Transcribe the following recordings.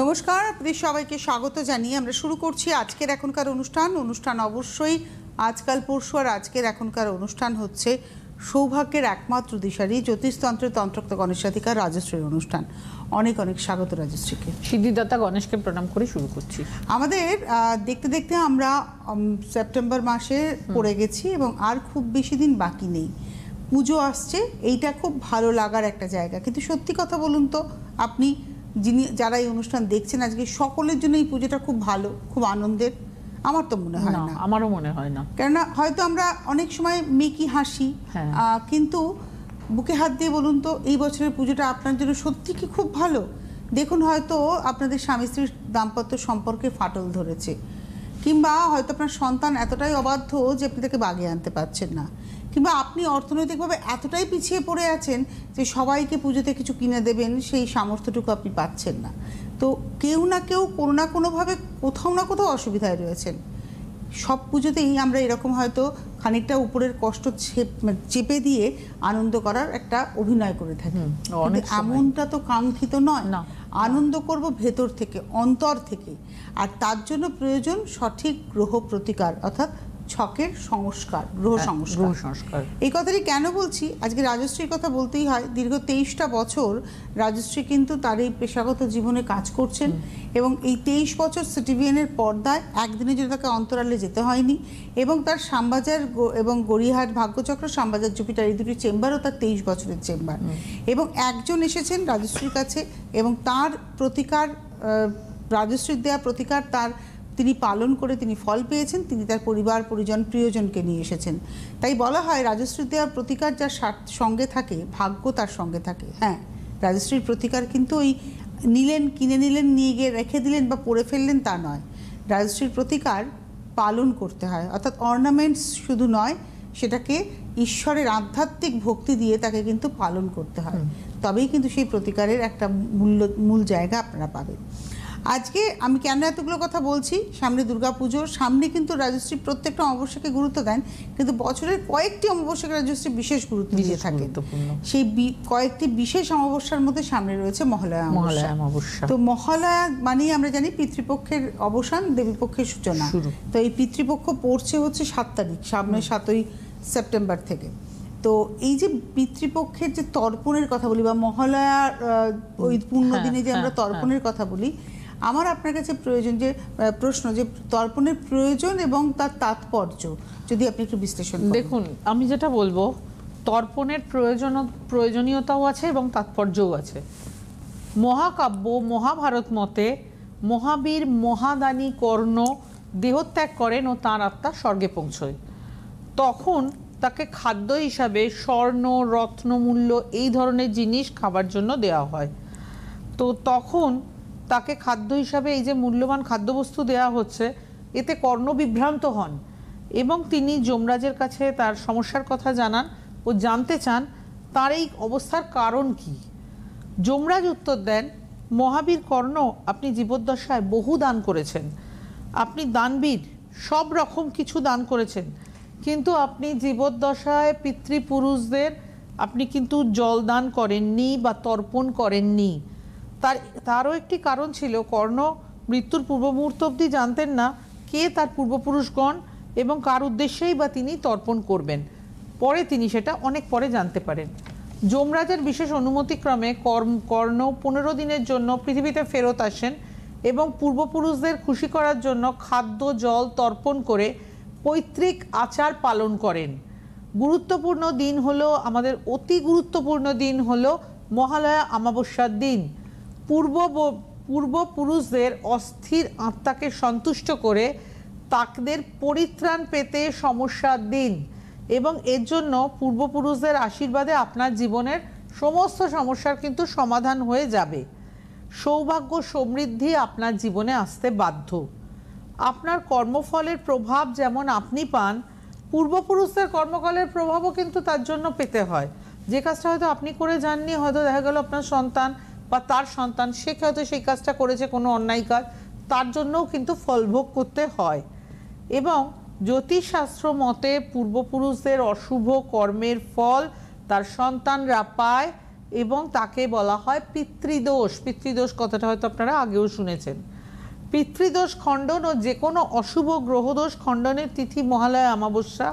নমস্কার, আপনাদের সবাইকে স্বাগত জানিয়ে আমরা শুরু করছি আজকের এখনকার অনুষ্ঠান অবশ্যই আজকাল পরশু আর আজকের এখনকার অনুষ্ঠান হচ্ছে সৌভাগ্যের একমাত্র দিশারি জ্যোতিষতন্ত্রের তন্ত্রোক্ত গণেশাধিকার রাজশ্রীর অনুষ্ঠান। অনেক অনেক স্বাগত রাজশ্রীকে। সিদ্ধিদাতা গণেশকে প্রণাম করে শুরু করছি। আমাদের দেখতে দেখতে আমরা সেপ্টেম্বর মাসে পড়ে গেছি এবং আর খুব বেশি দিন বাকি নেই। পুজো আসছে, এইটা খুব ভালো লাগার একটা জায়গা। কিন্তু সত্যি কথা বলুন তো, আপনি যারা এই অনুষ্ঠান দেখছেন আজকে, সকলের জন্য এই পুজোটা খুব ভালো, খুব আনন্দের? আমার তো মনে হয় না। আমারও মনে হয় না। কেননা হয়তো আমরা অনেক সময় মেকি হাসি, কিন্তু বুকে হাত দিয়ে বলুন তো, এই বছরের পুজোটা আপনার জন্য সত্যি কি খুব ভালো? দেখুন, হয়তো আপনাদের স্বামী স্ত্রীর দাম্পত্য সম্পর্কে ফাটল ধরেছে, কিংবা হয়তো আপনার সন্তান এতটাই অবাধ্য যে আপনি তাকে বাগিয়ে আনতে পারছেন না, কিংবা আপনি অর্থনৈতিকভাবে এতটাই পিছিয়ে পড়ে আছেন যে সবাইকে পুজোতে কিছু কিনে দেবেন সেই সামর্থ্যটুকু আপনি পাচ্ছেন না। তো কেউ না কেউ কোনো না কোনোভাবে কোথাও না কোথাও অসুবিধায় রয়েছেন। সব পুজোতেই আমরা এরকম হয়তো খানিকটা উপরের কষ্ট চেপে দিয়ে আনন্দ করার একটা অভিনয় করে থাকি। এমনটা তো কাঙ্ক্ষিত নয়। আনন্দ করব ভেতর থেকে, অন্তর থেকে। আর তার জন্য প্রয়োজন সঠিক গ্রহ প্রতিকার, অর্থাৎ ছকের সংস্কার, গ্রহ সংস্কার। এই কথাটি কেন বলছি, আজকে রাজশ্রীর কথা বলতেই হয়। দীর্ঘ 23টা বছর রাজশ্রী কিন্তু তার এই পেশাগত জীবনে কাজ করছেন এবং এই 23 বছর সিটিভিএনের পর্দায় একদিনের জন্য তাকে অন্তরালে যেতে হয়নি। এবং তার শ্যামবাজার এবং গড়িয়াহাট ভাগ্যচক্র, শ্যামবাজার জুপিটার, এই দুটি চেম্বারও তার 23 বছরের চেম্বার। এবং একজন এসেছেন রাজশ্রীর কাছে এবং তার প্রতিকার, রাজশ্রীর দেওয়া প্রতিকার তিনি পালন করে তিনি ফল পেয়েছেন। তিনি তার পরিবার পরিজন প্রিয়জনকে নিয়ে এসেছেন। তাই বলা হয় রাজশ্রীর দেওয়ার প্রতিকার যার সঙ্গে থাকে, ভাগ্য তার সঙ্গে থাকে। হ্যাঁ, রাজশ্রীর প্রতিকার কিন্তু ওই কিনে নিলেন, নিয়ে গিয়ে রেখে দিলেন বা পড়ে ফেললেন তা নয়। রাজশ্রীর প্রতিকার পালন করতে হয়, অর্থাৎ অর্নামেন্টস শুধু নয়, সেটাকে ঈশ্বরের আধ্যাত্মিক ভক্তি দিয়ে তাকে কিন্তু পালন করতে হয়। তবেই কিন্তু সেই প্রতিকারের একটা মূল জায়গা আপনারা পাবেন। আজকে আমি কেন এতগুলো কথা বলছি, সামনে দুর্গাপুজোর, সামনে কিন্তু রাজশ্রী প্রত্যেকটা অমাবস্যাকে গুরুত্ব দেন, কিন্তু বছরের কয়েকটি অমাবস্যাকে রাজশ্রী বিশেষ গুরুত্ব দিয়ে থাকেন। সেই কয়েকটি বিশেষ অমাবস্যার মধ্যে সামনে রয়েছে মহালয়া অমাবস্যা। তো মহালয়া মানেই আমরা জানি পিতৃপক্ষের অবসান, দেবীপক্ষের সূচনা। তো এই পিতৃপক্ষ পড়ছে হচ্ছে 7 তারিখ, সামনে 7ই সেপ্টেম্বর থেকে। তো এই যে পিতৃপক্ষের যে তর্পণের কথা বলি, বা মহালয়ার ওই পূর্ণ দিনে যে আমরা তর্পণের কথা বলি, আমার আপনার কাছে প্রশ্ন যে তর্পণের প্রয়োজন এবং তার তাৎপর্য যদি আপনি একটু বিশ্লেষণ করেন। দেখুন, আমি যেটা বলবো, তর্পণের প্রয়োজনীয়তাও আছে এবং তাৎপর্যও আছে। মহাকাব্য মহাভারত মতে মহাবীর মহাদানী কর্ণ দেহত্যাগ করেন ও তাঁর আত্মা স্বর্গে পৌঁছয়। তখন তাকে খাদ্য হিসাবে স্বর্ণ, রত্নমূল্য এই ধরনের জিনিস খাবার জন্য দেওয়া হয়। তো তখন তাকে খাদ্য হিসাবে এই যে মূল্যবান খাদ্যবস্তু দেওয়া হচ্ছে, এতে কর্ণ বিভ্রান্ত হন এবং তিনি যমরাজের কাছে তার সমস্যার কথা জানান ও জানতে চান তার এই অবস্থার কারণ কি। যমরাজ উত্তর দেন, মহাবীর কর্ণ, আপনি জীবদ্দশায় বহু দান করেছেন, আপনি দানবীর, সব রকম কিছু দান করেছেন, কিন্তু আপনি জীবদ্দশায় পিতৃপুরুষদের আপনি কিন্তু জল দান করেননি বা তর্পণ করেননি। তারও একটি কারণ ছিল, কর্ণ মৃত্যুর পূর্ব মুহূর্ত অবধি জানতেন না কে তার পূর্বপুরুষগণ এবং কার উদ্দেশ্যেই বা তিনি তর্পণ করবেন। পরে তিনি সেটা অনেক পরে জানতে পারেন। যমরাজের বিশেষ অনুমতিক্রমে কর্ণ 15 দিনের জন্য পৃথিবীতে ফেরত আসেন এবং পূর্বপুরুষদের খুশি করার জন্য খাদ্য জল তর্পণ করে পৈতৃক আচার পালন করেন। গুরুত্বপূর্ণ দিন হলো, আমাদের অতি গুরুত্বপূর্ণ দিন হলো মহালয়া অমাবস্যার দিন। পূর্বপুরুষদের অস্থির আত্মাকে সন্তুষ্ট করে তাদের পরিত্রাণ পেতে সমস্যার দিন, এবং এর জন্য পূর্বপুরুষদের আশীর্বাদে আপনার জীবনের সমস্ত সমস্যার কিন্তু সমাধান হয়ে যাবে। সৌভাগ্য সমৃদ্ধি আপনার জীবনে আসতে বাধ্য। আপনার কর্মফলের প্রভাব যেমন আপনি পান, পূর্বপুরুষদের কর্মফলের প্রভাবও কিন্তু তার জন্য পেতে হয়। যে কাজটা হয়তো আপনি করে যাননি, হয়তো দেখা গেল আপনার সন্তান বা তার সন্তান, সে হয়তো সেই কাজটা করেছে কোনো অন্যায় কাজ, তার জন্যও কিন্তু ফলভোগ করতে হয়। এবং জ্যোতিষশাস্ত্র মতে পূর্বপুরুষদের অশুভ কর্মের ফল তার সন্তানরা পায় এবং তাকে বলা হয় পিতৃদোষ। পিতৃদোষ কথাটা হয়তো আপনারা আগেও শুনেছেন। পিতৃদোষ খণ্ডন ও যে কোনো অশুভ গ্রহদোষ খণ্ডনের তিথি মহালয়া অমাবস্যা।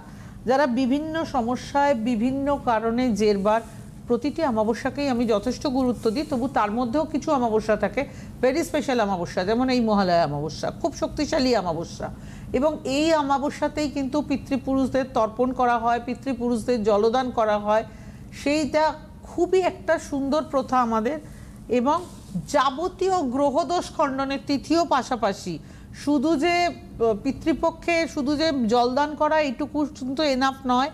যারা বিভিন্ন সমস্যায় বিভিন্ন কারণে জেরবার, প্রতিটি অমাবস্যাকেই আমি যথেষ্ট গুরুত্ব দিই, তবু তার মধ্যেও কিছু অমাবস্যা থাকে ভেরি স্পেশাল অমাবস্যা, যেমন এই মহালয়া অমাবস্যা খুব শক্তিশালী অমাবস্যা। এবং এই অমাবস্যাতেই কিন্তু পিতৃপুরুষদের তর্পণ করা হয়, পিতৃপুরুষদের জলদান করা হয়। সেইটা খুবই একটা সুন্দর প্রথা আমাদের। এবং যাবতীয় গ্রহদোষ খণ্ডনের তিথিও পাশাপাশি, শুধু যে পিতৃপক্ষে শুধু যে জলদান করা এইটুকু কিন্তু এনাফ নয়,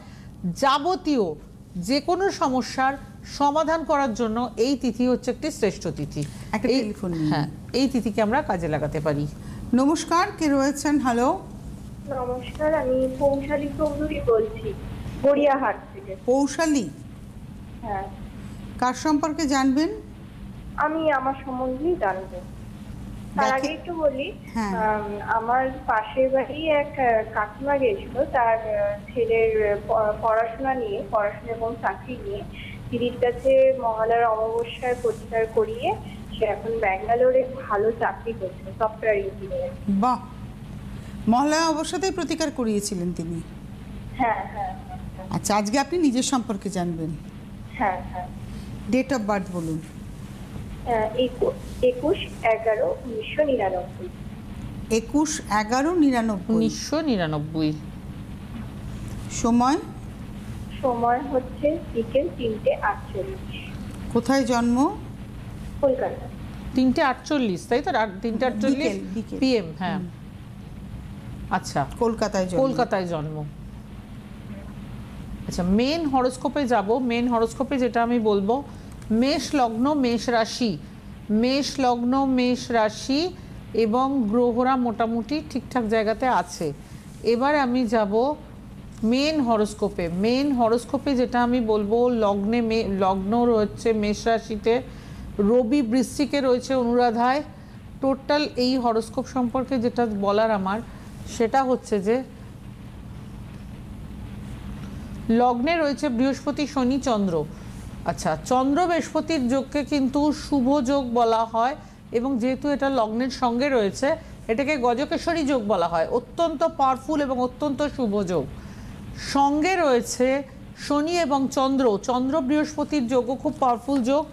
যাবতীয় যে কোনো সমস্যার সমাধান করার জন্য এই তিথি হচ্ছে একটি শ্রেষ্ঠ তিথি। হ্যাঁ, এই তিথিকে আমরা কাজে লাগাতে পারি। নমস্কার, কে রয়েছেন? হ্যালো, নমস্কার, আমি পৌশালী চৌধুরী বলছি, গড়িয়াহাট থেকে। পৌশালী? হ্যাঁ। কার সম্পর্কে জানবেন? আমি আমার সম্বন্ধেই জানবো। তার আগে একটু বলি, আমার পাশের বাড়ি এক কাকিমা গেছিল তার ছেলের পড়াশোনা এবং চাকরি নিয়ে। দিদির কাছে মহালয়ার অমাবস্যায় প্রতিকার করিয়ে সে এখন ব্যাঙ্গালোরে ভালো চাকরি করছে, সফটওয়্যার ইঞ্জিনিয়ার। বাহ, মহালয়া অমাবস্যাতেই প্রতিকার করিয়েছিলেন তিনি? হ্যাঁ হ্যাঁ। আচ্ছা, আজকে আপনি নিজের সম্পর্কে জানবেন? হ্যাঁ হ্যাঁ। ডেট অফ বার্থ বলুন। 21/11/1999। 21/11/1999। সময় হচ্ছে বিকেল 3:48। কোথায় জন্ম? কলকাতা। 3:48, তাই তো? 3:48 PM। হ্যাঁ, আচ্ছা, কলকাতায় জন্ম। আচ্ছা, মেন হরোস্কোপে যাব। মেন হরোস্কোপে যেটা আমি বলবো, মেষ লগ্ন মেষ রাশি, মেষ লগ্ন মেষ রাশি এবং গ্রহরা মোটামুটি ঠিকঠাক জায়গাতে আছে। এবার আমি যাব মেন হরোস্কোপে। মেন হরোস্কোপে যেটা আমি বলবো, লগ্ন রয়েছে মেষ রাশিতে, রবি বৃশ্চিকে রয়েছে অনুরাধায়। টোটাল এই হরোস্কোপ সম্পর্কে যেটা বলার আমার, সেটা হচ্ছে যে লগ্নে রয়েছে বৃহস্পতি শনি চন্দ্র। আচ্ছা, চন্দ্র বৃহস্পতির যোগকে কিন্তু শুভ যোগ বলা হয়, এবং যেহেতু এটা লগ্নের সঙ্গে রয়েছে এটাকে গজকেশ্বরী যোগ বলা হয়। অত্যন্ত পাওয়ারফুল এবং অত্যন্ত শুভ যোগ। সঙ্গে রয়েছে শনি এবং চন্দ্র বৃহস্পতির যোগও খুব পাওয়ারফুল যোগ।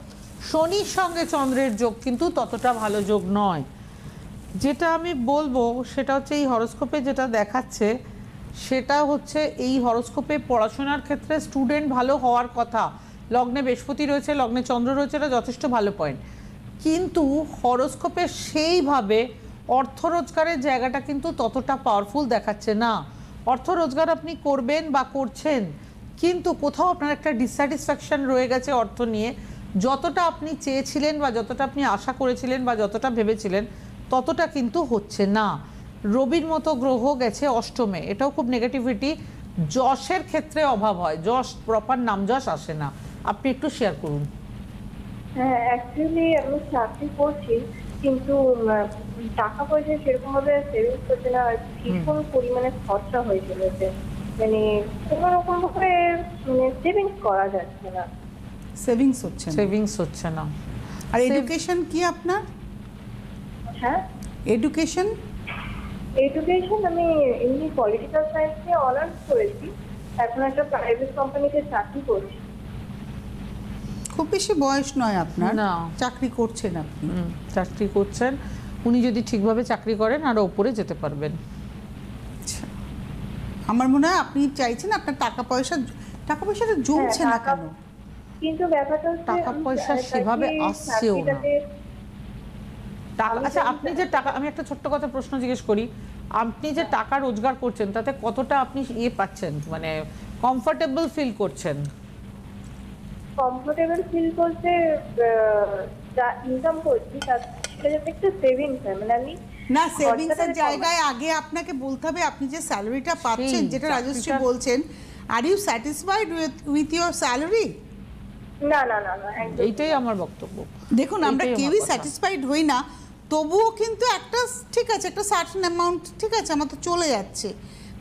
শনির সঙ্গে চন্দ্রের যোগ কিন্তু ততটা ভালো যোগ নয়। যেটা আমি বলবো সেটা হচ্ছে এই হরোস্কোপে যেটা দেখাচ্ছে, সেটা হচ্ছে এই হরোস্কোপে পড়াশোনার ক্ষেত্রে স্টুডেন্ট ভালো হওয়ার কথা। লগ্নে বৃহস্পতি রয়েছে, লগ্নে চন্দ্র রয়েছে, এটা যথেষ্ট ভালো পয়েন্ট। কিন্তু হরোস্কোপে সেইভাবে অর্থ রোজগারের জায়গাটা কিন্তু ততটা পাওয়ারফুল দেখাচ্ছে না। অর্থ রোজগার আপনি করবেন বা করছেন, কিন্তু কোথাও আপনার একটা ডিসস্যাটিসফ্যাকশন রয়ে গেছে অর্থ নিয়ে। যতটা আপনি চেয়েছিলেন বা যতটা আপনি আশা করেছিলেন বা যতটা ভেবেছিলেন ততটা কিন্তু হচ্ছে না। রবির মতো গ্রহ গেছে অষ্টমে, এটাও খুব নেগেটিভিটি। যশের ক্ষেত্রে অভাব হয়, যশ প্রপার নাম যশ আসে না। আপনি একটু শেয়ার করুন। হ্যাঁ, অ্যাকচুয়ালি আমি চাকরি করছি, কিন্তু টাকা পয়সা সেরকম ভাবে সেভিংস করছে না, ভীষণ পরিমাণে খরচা হয়ে চলেছে। মানে কোনো রকম ভাবে সেভিংস করা যাচ্ছে না। সেভিংস হচ্ছে না। আর এডুকেশন কি আপনার? হ্যাঁ, এডুকেশন আমি এমনি পলিটিক্যাল সায়েন্স নিয়ে অনার্স করেছি, এখন একটা প্রাইভেট কোম্পানিতে চাকরি করছি। খুব বেশি বয়স নয় আপনার, না চাকরি করছেন আপনি? চাকরি করছেন। উনি যদি ঠিকভাবে চাকরি করেন আরো উপরে যেতে পারবেন। আমার মনে হয় আপনি চাইছেন আপনার টাকা পয়সাটা জমছে না কেন? কিন্তু ব্যাপারটা টাকা পয়সা সেভাবে আসছেও না। আচ্ছা, আপনি যে টাকা, আমি একটা ছোট্ট কথা প্রশ্ন জিজ্ঞেস করি, আপনি যে টাকা রোজগার করছেন তাতে কতটা আপনি পাচ্ছেন, মানে কমফোর্টেবল ফিল করছেন? কমফোর্টেবল ফিল করতে যা ইনকাম করছি সেটা যাতে একটু সেভিংস হয়। মানে আমি না, সেভিংস এর জায়গায় আগে আপনাকে বলতে হবে আপনি যে স্যালারিটা পাচ্ছেন, যেটা রাজশ্রী বলছেন, are you satisfied with your salary? না, এইটাই আমার বক্তব্য। দেখুন, আমরা কেউই স্যাটিসফাইড হই না, তবুও কিন্তু একটা ঠিক আছে, একটা সার্টেন অ্যামাউন্ট ঠিক আছে, আমার তো চলে যাচ্ছে।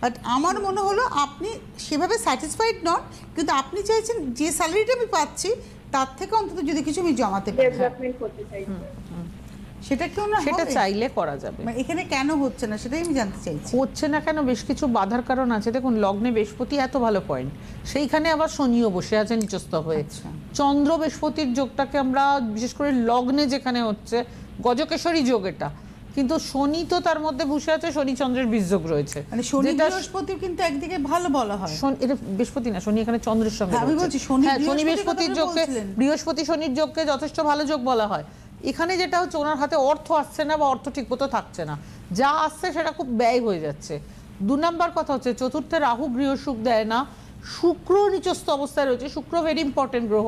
বাট আমার মনে হলো আপনি সেভাবে স্যাটিসফাইড নন, কিন্তু আপনি চাইছেন যে স্যালারিটা আমি পাচ্ছি তার থেকে অন্তত যদি কিছু আমি জমাতে পারি, ডেভেলপমেন্ট করতে চাই, সেটা কেউ না সেটা চাইলে করা যাবে। এখানে কেন হচ্ছে না সেটাই আমি জানতে চাইছি। হচ্ছে না কেন, বেশ কিছু বাধার কারণ আছে। দেখুন, লগ্নে বৃহস্পতি এত ভালো পয়েন্ট, সেইখানে আবার শনিও বসে আছে নিচস্থ হয়ে। চন্দ্র বৃহস্পতির যোগটাকে আমরা বিশেষ করে লগ্নে যেখানে হচ্ছে গজকেশরী যোগ এটা, কিন্তু শনি তো তার মধ্যে বসে আছে, শনি চন্দ্রের বীজযোগ রয়েছে, মানে শনি বৃহস্পতি কিন্তু একদিকে ভালো বলা হয়। এটা বৃহস্পতি না, শনি এখানে চন্দ্রের সঙ্গে। আমি বলছি শনি বৃহস্পতির যোগকে, বৃহস্পতি শনির যোগকে যথেষ্ট ভালো যোগ বলা হয়। এখানে যেটা হচ্ছে, ওনার হাতে অর্থ আসছে না বা অর্থ ঠিক মতো থাকছে না, যা আসছে সেটা খুব ব্যয় হয়ে যাচ্ছে। 2 নম্বর কথা হচ্ছে, চতুর্থে রাহু গৃহ সুখ দেয় না, শুক্র নিচস্থ অবস্থায় রয়েছে। শুক্র ভেরি ইম্পর্টেন্ট গ্রহ,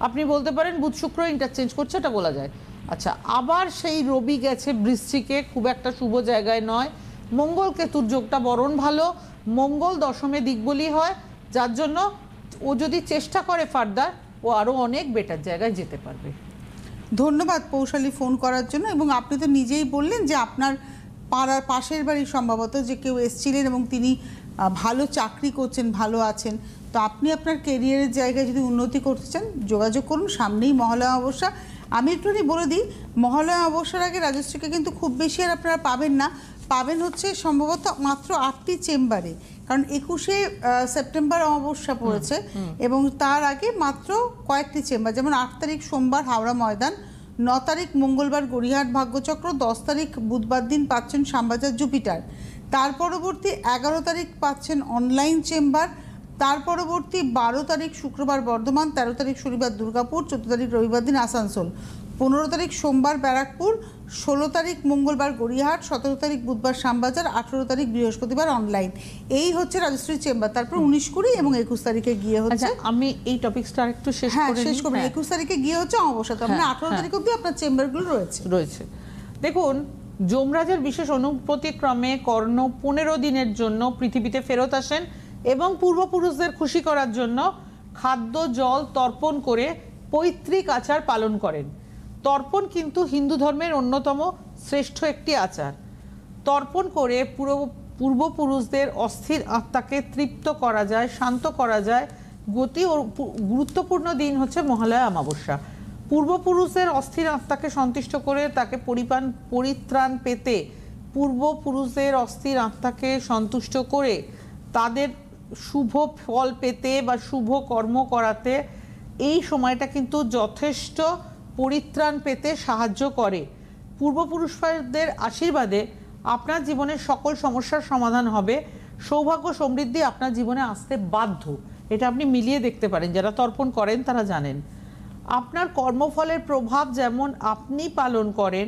আপনি বলতে পারেন বুধ শুক্র ইন্টারচেঞ্জ করছে, এটা বলা যায়। আচ্ছা, আবার সেই রবি গেছে বৃশ্চিকে, খুব একটা শুভ জায়গায় নয়। মঙ্গল কেতুর যোগটা বরং ভালো, মঙ্গল দশমে দিকবলি হয়, যার জন্য ও যদি চেষ্টা করে ফার্দার, ও আরও অনেক বেটার জায়গায় যেতে পারবে। ধন্যবাদ পৌশালী ফোন করার জন্য। এবং আপনি তো নিজেই বললেন যে আপনার পাড়ার পাশের বাড়ি সম্ভবত যে কেউ এসেছিলেন এবং তিনি ভালো চাকরি করছেন, ভালো আছেন। তো আপনি আপনার কেরিয়ারের জায়গায় যদি উন্নতি করতে চান, যোগাযোগ করুন। সামনেই মহালয়া অমাবস্যা। আমি একটুখানি বলে দিই, মহালয়া অমাবস্যার আগে রাজশ্রীকে কিন্তু খুব বেশি আর আপনারা পাবেন না। পাবেন হচ্ছে সম্ভবত মাত্র 8টি চেম্বারে, কারণ 21শে সেপ্টেম্বর অমাবস্যা পড়েছে এবং তার আগে মাত্র কয়েকটি চেম্বার, যেমন 8 তারিখ সোমবার হাওড়া ময়দান, 9 তারিখ মঙ্গলবার গড়িয়াহাট ভাগ্যচক্র, 10 তারিখ বুধবার দিন পাচ্ছেন শ্যামবাজার জুপিটার, তার পরবর্তী 11 তারিখ পাচ্ছেন অনলাইন চেম্বার, তার পরবর্তী 12 তারিখ শুক্রবার বর্ধমান, 13 তারিখ শনিবার দুর্গাপুর, 14 তারিখ রবিবার দিন আসানসোল, 15 তারিখ সোমবার ব্যারাকপুর, 16 তারিখ মঙ্গলবার গড়িয়াহাট, 17 তারিখ বুধবার শ্যামবাজার, 18 তারিখ বৃহস্পতিবার অনলাইন। এই হচ্ছে রাজশ্রী চেম্বার। তারপর 19, 20 এবং 21 তারিখে গিয়ে হচ্ছে, আমি এই টপিকসটা একটু শেষ করব। 21 তারিখে গিয়ে হচ্ছে অমাবস্যা। তার মানে 18 তারিখ অবধি আপনার চেম্বারগুলো রয়েছে। দেখুন, যমরাজের বিশেষ অনুপ্রতিক্রমে কর্ণ 15 দিনের জন্য পৃথিবীতে ফেরত আসেন এবং পূর্বপুরুষদের খুশি করার জন্য খাদ্য জল তর্পণ করে পৈতৃক আচার পালন করেন। তর্পণ কিন্তু হিন্দু ধর্মের অন্যতম শ্রেষ্ঠ একটি আচার। তর্পণ করে পূর্বপুরুষদের অস্থির আত্মাকে তৃপ্ত করা যায়, শান্ত করা যায়। গুরুত্বপূর্ণ দিন হচ্ছে মহালয়া অমাবস্যা। পূর্বপুরুষদের অস্থির আত্মাকে সন্তুষ্ট করে তাকে পরিত্রাণ পেতে, পূর্বপুরুষদের অস্থির আত্মাকে সন্তুষ্ট করে তাদের শুভ ফল পেতে বা শুভ কর্ম করাতে এই সময়টা কিন্তু যথেষ্ট পরিত্রাণ পেতে সাহায্য করে। পূর্বপুরুষদের আশীর্বাদে আপনার জীবনের সকল সমস্যার সমাধান হবে। সৌভাগ্য সমৃদ্ধি আপনার জীবনে আসতে বাধ্য। এটা আপনি মিলিয়ে দেখতে পারেন, যারা তর্পণ করেন তারা জানেন। আপনার কর্মফলের প্রভাব যেমন আপনি পালন করেন,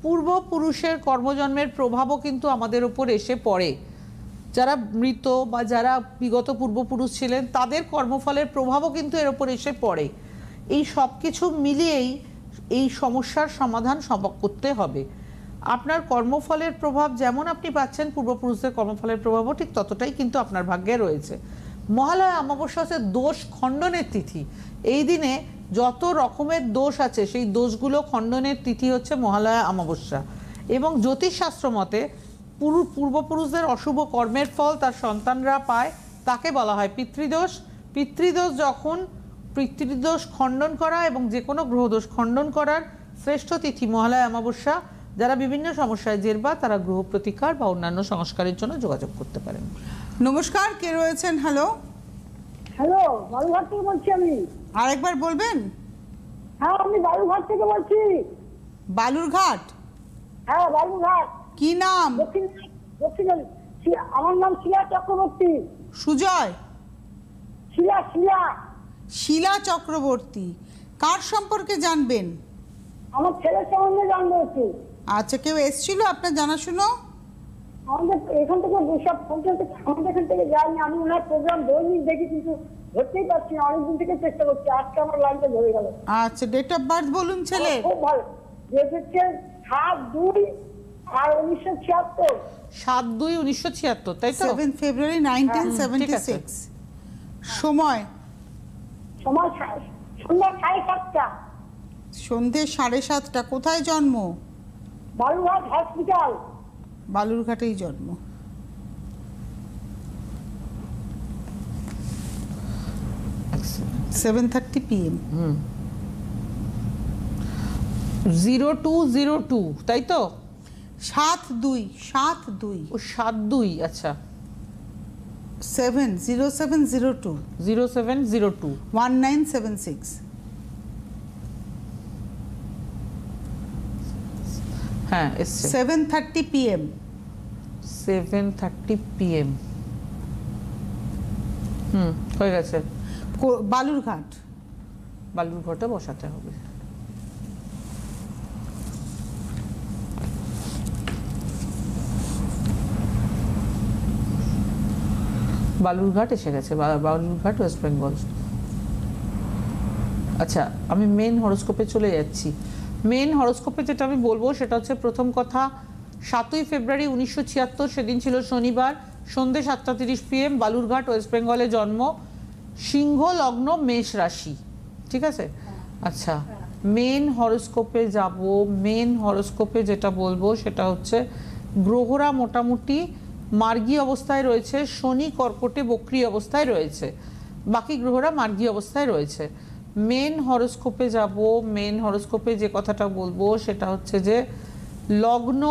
পূর্বপুরুষের কর্মজন্মের প্রভাবও কিন্তু আমাদের উপর এসে পড়ে। যারা মৃত বা যারা বিগত পূর্বপুরুষ ছিলেন, তাদের কর্মফলের প্রভাবও কিন্তু এর উপর এসে পড়ে। এই সব কিছু মিলিয়েই এই সমস্যার সমাধান করতে হবে। আপনার কর্মফলের প্রভাব যেমন আপনি পাচ্ছেন, পূর্বপুরুষদের কর্মফলের প্রভাবও ঠিক ততটাই কিন্তু আপনার ভাগ্যে রয়েছে। মহালয়া অমাবস্যা হচ্ছে দোষ খণ্ডনের তিথি। এই দিনে যত রকমের দোষ আছে সেই দোষগুলো খণ্ডনের তিথি হচ্ছে মহালয়া অমাবস্যা। এবং জ্যোতিষশাস্ত্র মতে পূর্বপুরুষদের অশুভ কর্মের ফল তার সন্তানরা পায়, তাকে বলা হয় পিতৃদোষ। পিতৃদোষ খণ্ডন করা এবং যে কোনো গ্রহদোষ খণ্ডন করার শ্রেষ্ঠ তিথি মহালয়া অমাবস্যা। যারা বিভিন্ন সমস্যায় জেরবা, তারা গ্রহ প্রতিকার বা অন্যান্য সংস্কারের জন্য যোগাযোগ করতে পারেন। নমস্কার, কে রয়েছেন? হ্যালো হ্যালো, বালুঘাট থেকে বলছি আমি। আরেকবার বলবেন? হ্যাঁ, আমি বালুঘাট থেকে বলছি। বালুরঘাট? হ্যাঁ, বালুঘাট। কি নাম? দক্ষিণ। আমার নাম শিলা চক্রবর্তী। সুজয়? শিলা শিলা চক্রবর্তী। কার সম্পর্কে জানবেন? আমার ছেলের সম্বন্ধে জানতে হচ্ছে। আচ্ছা, কেউ এসেছিল আপনার জানাশুনো? আমাদের এখান থেকে সব পর্যন্ত আমাদের এখান থেকে যায়নি। আমি ওনার প্রোগ্রাম দৈনিক দেখি, কিন্তু ধরতেই পারছি না। অনেকদিন থেকে চেষ্টা করছি, আজকে আমার লাইনটা ধরে গেল। আচ্ছা, ডেট অফ বার্থ বলুন ছেলে। খুব ভালো। ডেট হচ্ছে 7/2 আর 1976। 7/2/1976, তাই তো? 7 ফেব্রুয়ারি 1976। সময়? সন্ধ্যা 7:30। সন্ধ্যে 7:30। কোথায় জন্ম? বালুঘাট হসপিটাল। বালুরঘাটেই জন্ম। Excellent. 7:30 PM। 0202, তাই তো? 72 ও 72, আচ্ছা 0702 0702 1976। হ্যাঁ এসছে। 7:30 PM 7:30 PM। হয়ে গেছে। বালুরঘাট। বালুরঘাটে বসাতে হবে। বালুরঘাট এসে গেছে, বালুরঘাট ওয়েস্ট বেঙ্গল। আচ্ছা আমি মেন হরোস্কোপে চলে যাচ্ছি। মেন হরোস্কোপে যেটা আমি বলবো সেটা হচ্ছে, প্রথম কথা 7ই ফেব্রুয়ারি 1976, সেদিন ছিল শনিবার, সন্ধ্যে 7:30 PM, বালুরঘাট ওয়েস্ট বেঙ্গলে জন্ম, সিংহ লগ্ন, মেষ রাশি, ঠিক আছে? আচ্ছা মেন হরোস্কোপে যাব। মেন হরোস্কোপে যেটা বলবো সেটা হচ্ছে, গ্রহরা মোটামুটি মার্গী অবস্থায় রয়েছে, শনি কর্কটে বক্রী অবস্থায় রয়েছে, বাকি গ্রহরা মার্গী অবস্থায় রয়েছে। মেন হরোস্কোপে যাব। মেন হরোস্কোপে যে কথাটা বলবো সেটা হচ্ছে যে, লগ্ন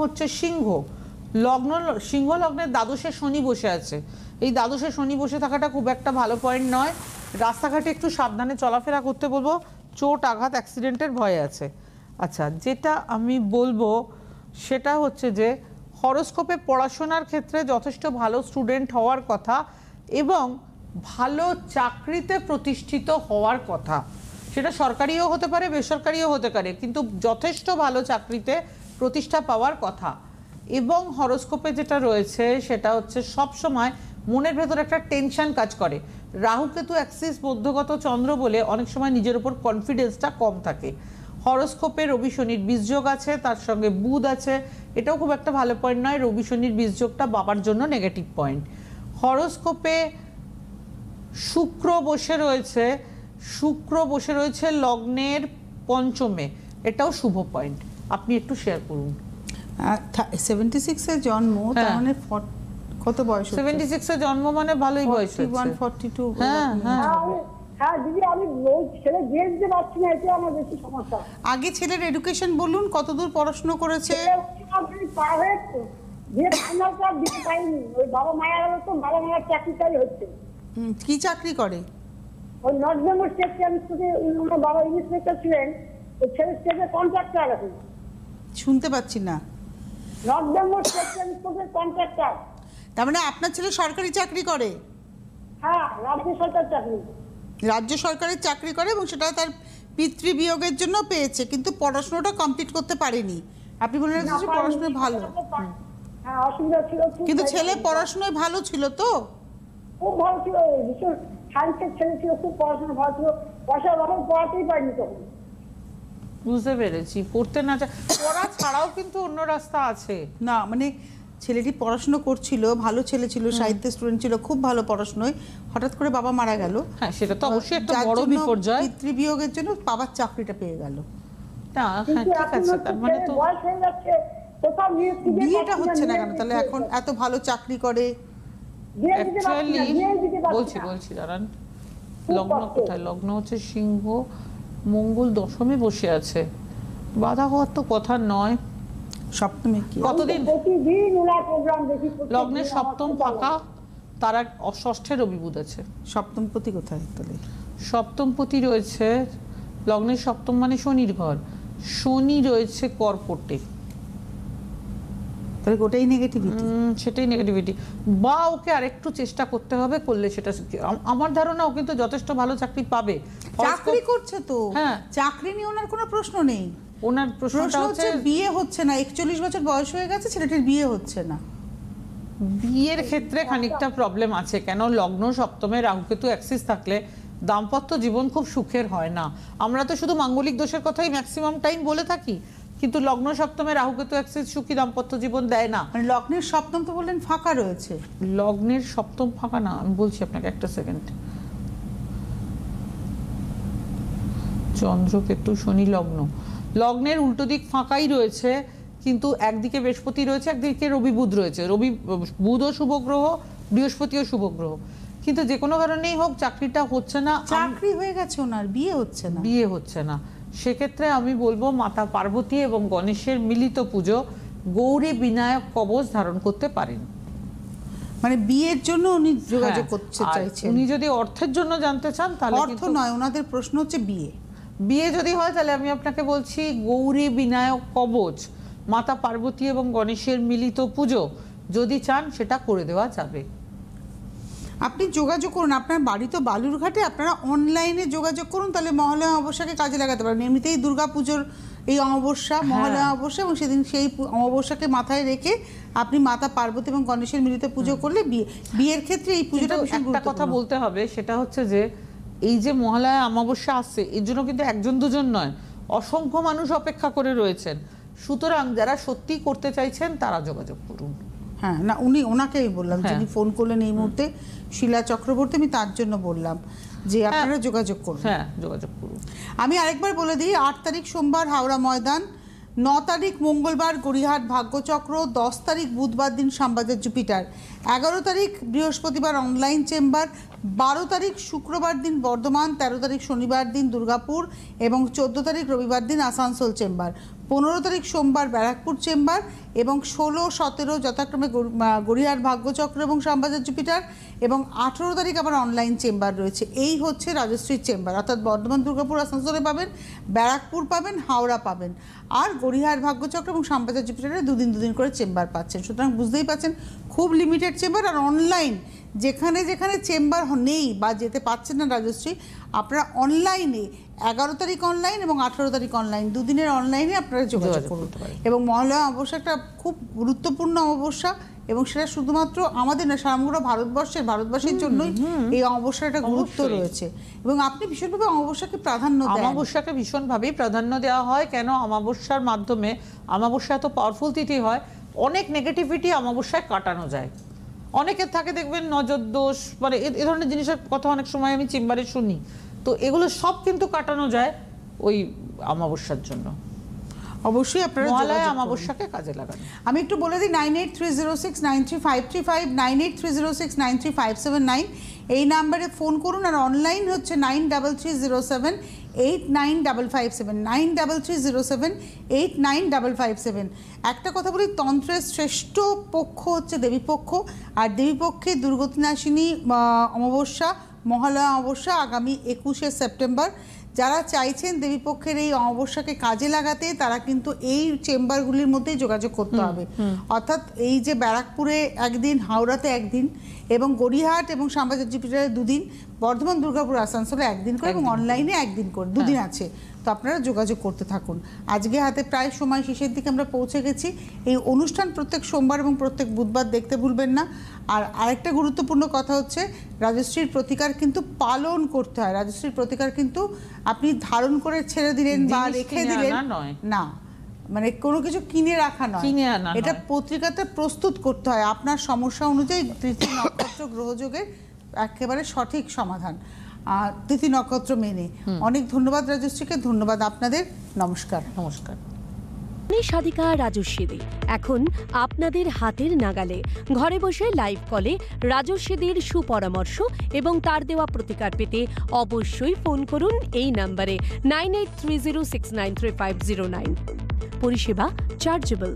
হচ্ছে সিংহ লগ্ন। সিংহ লগ্নের দ্বাদশে শনি বসে আছে। এই দ্বাদশে শনি বসে থাকাটা খুব একটা ভালো পয়েন্ট নয়। রাস্তাঘাটে একটু সাবধানে চলাফেরা করতে বলবো, চোট আঘাত অ্যাক্সিডেন্টের ভয় আছে। আচ্ছা যেটা আমি বলবো সেটা হচ্ছে যে, হরোস্কোপে পড়াশোনার ক্ষেত্রে যথেষ্ট ভালো স্টুডেন্ট হওয়ার কথা এবং ভালো চাকরিতে প্রতিষ্ঠিত হওয়ার কথা। সেটা সরকারিও হতে পারে, বেসরকারিও হতে পারে, কিন্তু যথেষ্ট ভালো চাকরিতে প্রতিষ্ঠা পাওয়ার কথা। এবং হরোস্কোপে যেটা রয়েছে সেটা হচ্ছে, সব সময় মনের ভেতর একটা টেনশন কাজ করে। রাহু কেতু অ্যাক্সিস মধ্যগত চন্দ্র বলে অনেক সময় নিজের উপর কনফিডেন্সটা কম থাকে। হরোস্কোপে রবি শনির বীজযোগ আছে, তার সঙ্গে বুধ আছে, এটাও খুব একটা ভালো পয়েন্ট নয়। রবি শনির বীজযোগটা বাবার জন্য নেগেটিভ পয়েন্ট। হরোস্কোপে শুক্র বসে রয়েছে লগ্নের পঞ্চমে, এটাও শুভ পয়েন্ট। আপনি একটু শেয়ার করুন। 76 এ জন্ম, তার মানে কত বয়স? 76 এ জন্ম মানে ভালোই বয়স হচ্ছে। 41 42। হ্যাঁ হ্যাঁ হ্যাঁ দিদি, আমি ছেলে বিয়ে দিতে পারছি না, এটা আমার বেশি সমস্যা। আগে ছেলের এডুকেশন বলুন, কতদূর পড়াশোনা করেছে? বিয়ে ফাইনালটা দিতে পারিনি, ওই বাবা মারা গেল তো, বাবা মায়ের চাকরিটাই হচ্ছে। কি চাকরি করে? ওই নর্থ বেঙ্গল স্টেট ট্রান্সপোর্টে ওনার বাবা ইন্সপেক্টর ছিলেন, ওই ছেলে স্টেটের কন্ট্রাক্টর আছে। শুনতে পাচ্ছি না। নর্থ বেঙ্গল স্টেট ট্রান্সপোর্টের কন্ট্রাক্টর। তার মানে আপনার ছেলে সরকারি চাকরি করে? হ্যাঁ, রাজ্য সরকার চাকরি। রাজ্য সরকারের চাকরি করে এবং সেটা তার পিতৃবিয়োগের জন্য পেয়েছে, কিন্তু পড়াশোনাটা কমপ্লিট করতে পারেনি। আপনি বলেন যে পড়াশোনায় ভালো। হ্যাঁ, অসুবিধা ছিল, কিন্তু ছেলে পড়াশোনায় ভালো ছিল তো? খুব ভালো ছিল, বিশেষ সায়েন্সের ছেলে ছিল, খুব পড়াশোনা ভালো ছিল, পয়সার অভাবে পড়াতেই পারিনি তখন। বুঝতে পেরেছি। পড়তে না পড়া ছাড়াও কিন্তু অন্য রাস্তা আছে। না মানে ছেলেটি পড়াশোনা করছিল, ভালো ছেলে ছিল, সাহিত্যের স্টুডেন্ট ছিল, খুব ভালো পড়াশোনায়, হঠাৎ করে বাবা মারা গেল। হ্যাঁ সেটা তো অবশ্যই একটা বড় বিপর্যয়। পিতৃবিয়োগের জন্য বাবার চাকরিটা পেয়ে গেল। না হ্যাঁ ঠিক আছে, তার মানে তো বয়স হয়ে যাচ্ছে, কোথাও বিয়েটা হচ্ছে না কেন তাহলে? এখন এত ভালো চাকরি করে। অ্যাকচুয়ালি বলছি দাঁড়ান, লগ্ন কোথায়? লগ্ন হচ্ছে সিংহ, মঙ্গল দশমে বসে আছে, বাধা হওয়ার তো কথা নয়। সপ্তমে কি কতদিন? প্রতিদিন ওনার প্রোগ্রাম দেখি। লগ্নের সপ্তম ফাঁকা, তার এক ষষ্ঠে রবি বুধ আছে। সপ্তমপতি কোথায় তাহলে? সপ্তমপতি রয়েছে লগ্নের সপ্তম মানে শনির ঘর, শনি রয়েছে কর্কটে। তাহলে ওটাই নেগেটিভিটি। সেটাই নেগেটিভিটি। বা ওকে আরেকটু চেষ্টা করতে হবে, করলে সেটা আমার ধারণা ও কিন্তু যথেষ্ট ভালো চাকরি পাবে। চাকরি করছে তো, হ্যাঁ চাকরি নিয়ে ওনার কোনো প্রশ্ন নেই। ওনার প্রশ্নটা হচ্ছে বিয়ে হচ্ছে না, 41 বছর বয়স হয়ে গেছে, ছেলেটির বিয়ে হচ্ছে না। বিয়ের ক্ষেত্রে খানিকটা প্রবলেম আছে। কেন? লগ্ন সপ্তমে রাহুকেতু অ্যাক্সিস থাকলে দাম্পত্য জীবন খুব সুখের হয় না। আমরা তো শুধু মাঙ্গলিক দোষের কথাই ম্যাক্সিমাম টাইম বলে থাকি, কিন্তু লগ্ন সপ্তমে রাহুকেতু অ্যাক্সিস সুখী দাম্পত্য জীবন দেয় না। মানে লগ্নের সপ্তম তো বললেন ফাঁকা রয়েছে। লগ্নের সপ্তম ফাঁকা না, আমি বলছি আপনাকে, একটা সেকেন্ড। চন্দ্র কেতু শনি লগ্ন, লগ্নের উল্টো দিক ফাঁকাই রয়েছে, কিন্তু একদিকে বৃহস্পতি রয়েছে, একদিকে রবি বুধ রয়েছে। বুধও শুভ গ্রহ, বৃহস্পতিও শুভ গ্রহ, কিন্তু যে কোনো কারণেই হোক চাকরিটা হচ্ছে না, চাকরি হয়ে গেছে ওনার, বিয়ে হচ্ছে না, সেক্ষেত্রে আমি বলবো মাতা পার্বতী এবং গণেশের মিলিত পুজো, গৌরী বিনায়ক কবচ ধারণ করতে পারেন। মানে বিয়ের জন্য উনি যোগাযোগ করতে চাইছেন। উনি যদি অর্থের জন্য জানতে চান তাহলে অর্থ নয়, ওনাদের প্রশ্ন হচ্ছে বিয়ে যদি হয় তাহলে আমি আপনাকে বলছি গৌরী বিনায়ক কবচ, মাতা পার্বতী এবং গণেশের মিলিত পুজো যদি চান সেটা করে দেওয়া যাবে। আপনি যোগাযোগ করুন, আপনার বাড়ি তো বালুরঘাটে, আপনারা অনলাইনে যোগাযোগ করুন, তাহলে মহালয়া অমাবস্যাকে কাজে লাগাতে পারেন। এমনিতেই দুর্গাপুজোর এই অমাবস্যা, মহালয়া অমাবস্যা, এবং সেদিন সেই অমাবস্যাকে মাথায় রেখে আপনি মাতা পার্বতী এবং গণেশের মিলিত পুজো করলে বিয়ের ক্ষেত্রে এই পুজোটা একটা কথা বলতে হবে, সেটা হচ্ছে যে এই যে মহালয়া অমাবস্যা আসছে এর জন্য কিন্তু একজন দুজন নয়, অসংখ্য মানুষ অপেক্ষা করে রয়েছেন। সুতরাং যারা সত্যি করতে চাইছেন তারা যোগাযোগ করুন। হ্যাঁ, না ওনাকেই বললাম, যিনি ফোন করলেন এই মুহূর্তে শিলা চক্রবর্তী, আমি তার জন্য বললাম যে আপনারা যোগাযোগ করুন। হ্যাঁ, যোগাযোগ করুন। আমি আরেকবার বলে দিই, 8 তারিখ সোমবার হাওড়া ময়দান, 9 তারিখ মঙ্গলবার গড়িয়াহাট ভাগ্যচক্র, 10 তারিখ বুধবার দিন শ্যামবাজার জুপিটার, 11 তারিখ বৃহস্পতিবার অনলাইন চেম্বার, 12 তারিখ শুক্রবার দিন বর্ধমান, 13 তারিখ শনিবার দিন দুর্গাপুর এবং 14 তারিখ রবিবার দিন আসানসোল চেম্বার, 15 তারিখ সোমবার ব্যারাকপুর চেম্বার এবং 16, 17 যথাক্রমে গড়িয়াহাট ভাগ্যচক্র এবং শ্যামবাজার জুপিটার এবং 18 তারিখ আবার অনলাইন চেম্বার রয়েছে। এই হচ্ছে রাজশ্রীর চেম্বার, অর্থাৎ বর্ধমান, দুর্গাপুর, আসানসোলে পাবেন, ব্যারাকপুর পাবেন, হাওড়া পাবেন, আর গড়িয়াহাট ভাগ্যচক্র এবং শ্যামবাজার জুপিটারে দুদিন করে চেম্বার পাচ্ছেন। সুতরাং বুঝতেই পাচ্ছেন খুব লিমিটেড চেম্বার। আর অনলাইন যেখানে যেখানে চেম্বার নেই বা যেতে পারছেন না রাজশ্রী, আপনারা অনলাইনে 11 তারিখ অনলাইন এবং 18 তারিখ অনলাইন, দুদিনের অনলাইনে আপনারা যোগাযোগ করতে পারেন। এবং মহালয়া অমাবস্যা একটা খুব গুরুত্বপূর্ণ অমাবস্যা, এবং সেটা শুধুমাত্র আমাদের না, সমগ্র ভারতবর্ষের জন্যই এই অমাবস্যাটা গুরুত্ব রয়েছে। এবং আপনি ভীষণভাবে অমাবস্যাকে প্রাধান্য দেন। অমাবস্যাকে ভীষণভাবেই প্রাধান্য দেওয়া হয়। কেন? অমাবস্যার মাধ্যমে, অমাবস্যা এত পাওয়ারফুল তিথি হয়, অনেক নেগেটিভিটি অমাবস্যায় কাটানো যায়। অনেকের থাকে দেখবেন নজর দোষ, মানে এ ধরনের জিনিসের কথা অনেক সময় আমি চেম্বারে শুনি, তো এগুলো সব কিন্তু কাটানো যায় ওই অমাবস্যার জন্য। অবশ্যই আপনারা মহালয়া অমাবস্যাকে কাজে লাগান। আমি একটু বলে দিই, 9830693535, 9830693579 এই নাম্বারে ফোন করুন। আর অনলাইন হচ্ছে 9330789557, 9330789557। একটা কথা বলি, তন্ত্রের শ্রেষ্ঠ পক্ষ হচ্ছে দেবীপক্ষ, আর দেবীপক্ষে দুর্গতিনাশিনী অমাবস্যা, মহালয়া অমাবস্যা আগামী 21শে সেপ্টেম্বর। যারা চাইছেন দেবীপক্ষের এই অমাবস্যাকে কাজে লাগাতে, তারা কিন্তু এই চেম্বারগুলির মধ্যেই যোগাযোগ করতে হবে। অর্থাৎ এই যে ব্যারাকপুরে একদিন, হাওড়াতে একদিন এবং গড়িয়াহাট এবং শ্যামবাজার জুপিটারে দুদিন, বর্ধমান, দুর্গাপুর, আসানসোলে একদিন করে এবং অনলাইনে একদিন করে, দুদিন আছে। তো আপনারা যোগাযোগ করতে থাকুন। আজকে হাতে প্রায় সময় শেষের দিকে আমরা পৌঁছে গেছি। এই অনুষ্ঠান প্রত্যেক সোমবার এবং প্রত্যেক বুধবার দেখতে ভুলবেন না। আর আরেকটা গুরুত্বপূর্ণ কথা হচ্ছে, রাজশ্রীর প্রতিকার কিন্তু পালন করতে হয়। রাজশ্রীর প্রতিকার কিন্তু আপনি ধারণ করে ছেড়ে দিলেন বা রেখে দিলেন না, মানে কোনো কিছু কিনে রাখা নয়, এটা পত্রিকাতে প্রস্তুত করতে হয় আপনার সমস্যা অনুযায়ী, তিথি নক্ষত্র গ্রহযোগের একেবারে সঠিক সমাধান, তিথি নক্ষত্র মেনে। অনেক ধন্যবাদ রাজশ্রীকে, ধন্যবাদ আপনাদের। নমস্কার। নমস্কার। সাধিকা রাজস্বী দে এখন আপনাদের হাতের নাগালে, ঘরে বসে লাইভ কলে রাজস্বীদের সুপরামর্শ এবং তার দেওয়া প্রতিকার পেতে অবশ্যই ফোন করুন এই নম্বরে 9830693509। পরিষেবা চার্জেবল।